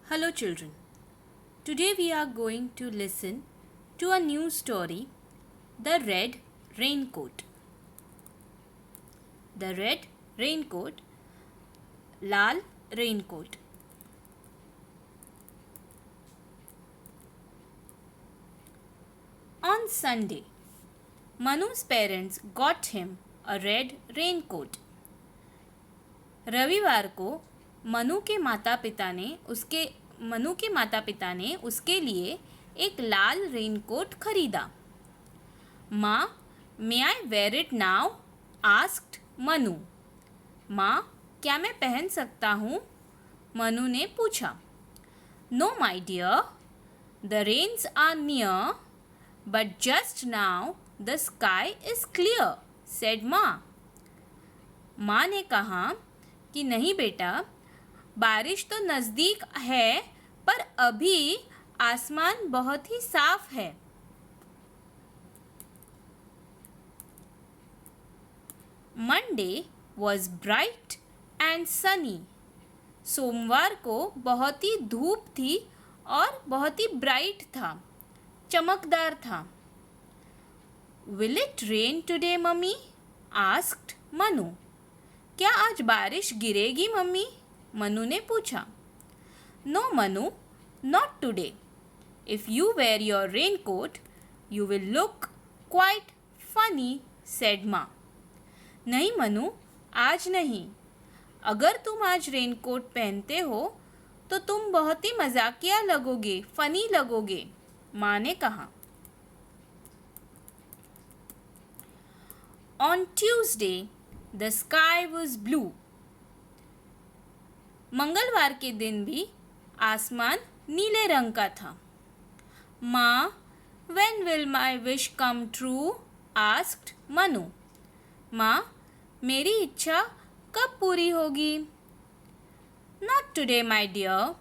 Hello, children. Today we are going to listen to a new story, The Red Raincoat. The Red Raincoat, Lal Raincoat. On Sunday, Manu's parents got him a red raincoat. रविवार को मनु के माता पिता ने उसके लिए एक लाल raincoat खरीदा. माँ, may I wear it now? Asked Manu. माँ, क्या मैं पहन सकता हूँ? मनु ने पूछा. No my dear, the rains are near, but just now the sky is clear, said माँ. माँ ने कहा कि नहीं बेटा, बारिश तो नज़दीक है, पर अभी आसमान बहुत ही साफ है. Monday was bright and Sunny. सोमवार को बहुत ही धूप थी और बहुत ही ब्राइट था, चमकदार था. Will it rain today mummy? Asked Manu. क्या आज बारिश गिरेगी मम्मी? मनु ने पूछा. No Manu, not today. If you wear your raincoat you will look quite funny, said माँ. नहीं मनु, आज नहीं. अगर तुम आज रेनकोट पहनते हो तो तुम बहुत ही मजाकिया लगोगे, फनी लगोगे, माँ ने कहा. On Tuesday the sky was blue. मंगलवार के दिन भी आसमान नीले रंग का था. माँ, when will my wish come true? Asked Manu. माँ, मेरी इच्छा कब पूरी होगी? Not today my dear,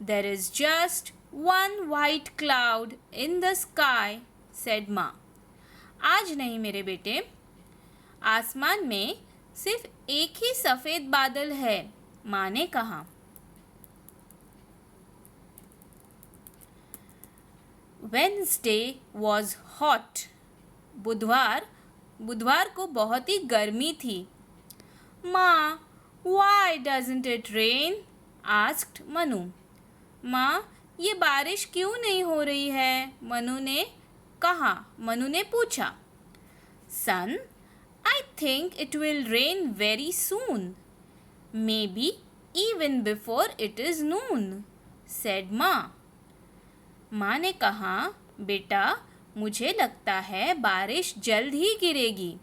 there is just one white cloud in the sky, said माँ. आज नहीं मेरे बेटे, आसमान में सिर्फ एक ही सफ़ेद बादल है, माँ ने कहा. Wednesday was hot. बुधवार को बहुत ही गर्मी थी. माँ, why doesn't it rain? Asked Manu. माँ, ये बारिश क्यों नहीं हो रही है? मनु ने पूछा. सन, I think it will rain very soon, maybe even before it is noon, said माँ. माँ ने कहा, बेटा, मुझे लगता है बारिश जल्द ही गिरेगी,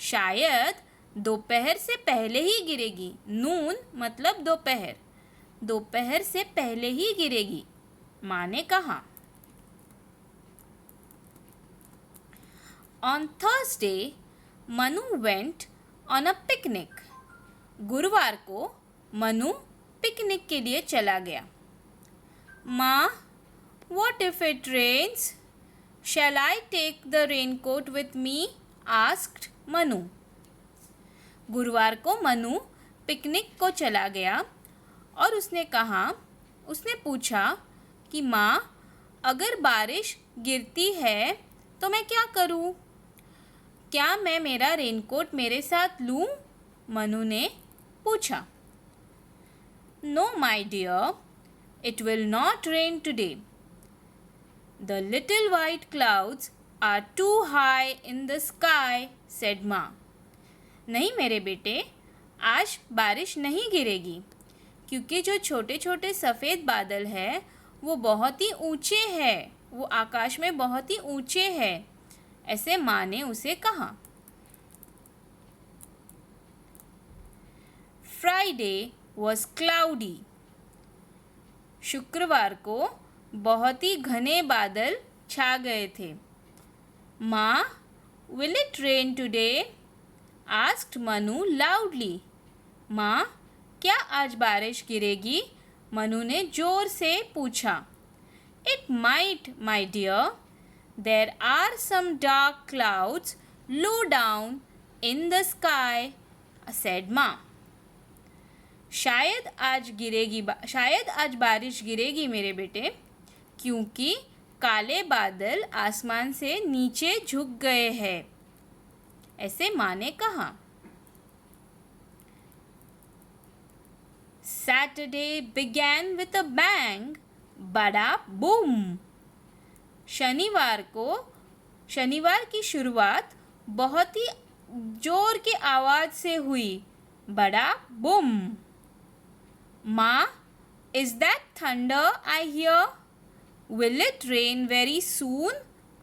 शायद दोपहर से पहले ही गिरेगी. नून मतलब दोपहर, दोपहर से पहले ही गिरेगी, माँ ने कहा. On Thursday Manu went on a picnic. गुरुवार को मनु पिकनिक के लिए चला गया. माँ, what if it rains? Shall I take the raincoat with me? Asked Manu. गुरुवार को मनु पिकनिक को चला गया और उसने पूछा कि माँ, अगर बारिश गिरती है तो मैं क्या करूँ? क्या मैं मेरा रेनकोट मेरे साथ लूँ? मनु ने पूछा. No my dear, it will not rain today. The little white clouds are too high in the sky, said माँ. नहीं मेरे बेटे, आज बारिश नहीं गिरेगी, क्योंकि जो छोटे छोटे सफ़ेद बादल हैं वो बहुत ही ऊंचे हैं, वो आकाश में बहुत ही ऊंचे हैं, ऐसे माँ ने उसे कहा. Friday was cloudy. शुक्रवार को बहुत ही घने बादल छा गए थे. माँ, will it rain today? Asked Manu loudly. माँ, क्या आज बारिश गिरेगी? मनु ने जोर से पूछा. It might my dear, there are some dark clouds low down in the sky, said माँ. शायद आज बारिश गिरेगी मेरे बेटे, क्योंकि काले बादल आसमान से नीचे झुक गए हैं। ऐसे माँ ने कहा। Saturday began with a bang, बड़ा बूम। शनिवार की शुरुआत बहुत ही जोर की आवाज से हुई, बड़ा बूम। माँ, is that thunder I hear? Will it rain very soon?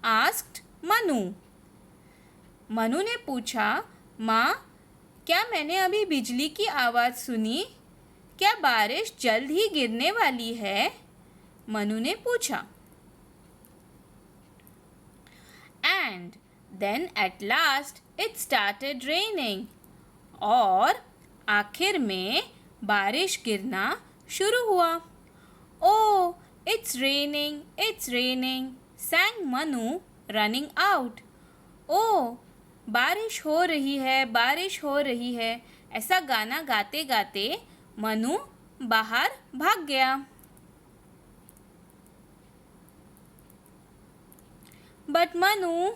asked Manu. Manu ने पूछा, माँ, क्या मैंने अभी बिजली की आवाज़ सुनी? क्या बारिश जल्द ही गिरने वाली है? मनु ने पूछा। And then at last it started raining. और आखिर में बारिश गिरना शुरू हुआ। Oh, it's raining, sang Manu running out. Oh, बारिश हो रही है, ऐसा गाना गाते गाते मनु बाहर भाग गया। But Manu,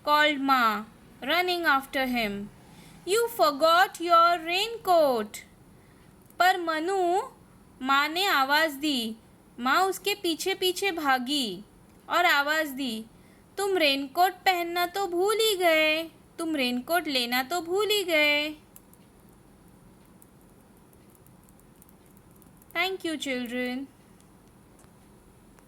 called Ma, running after him, you forgot your raincoat. पर मनु, माँ ने आवाज़ दी। माँ उसके पीछे पीछे भागी और आवाज़ दी, तुम रेनकोट पहनना तो भूल ही गए, तुम रेनकोट लेना तो भूल ही गए। Thank you, children.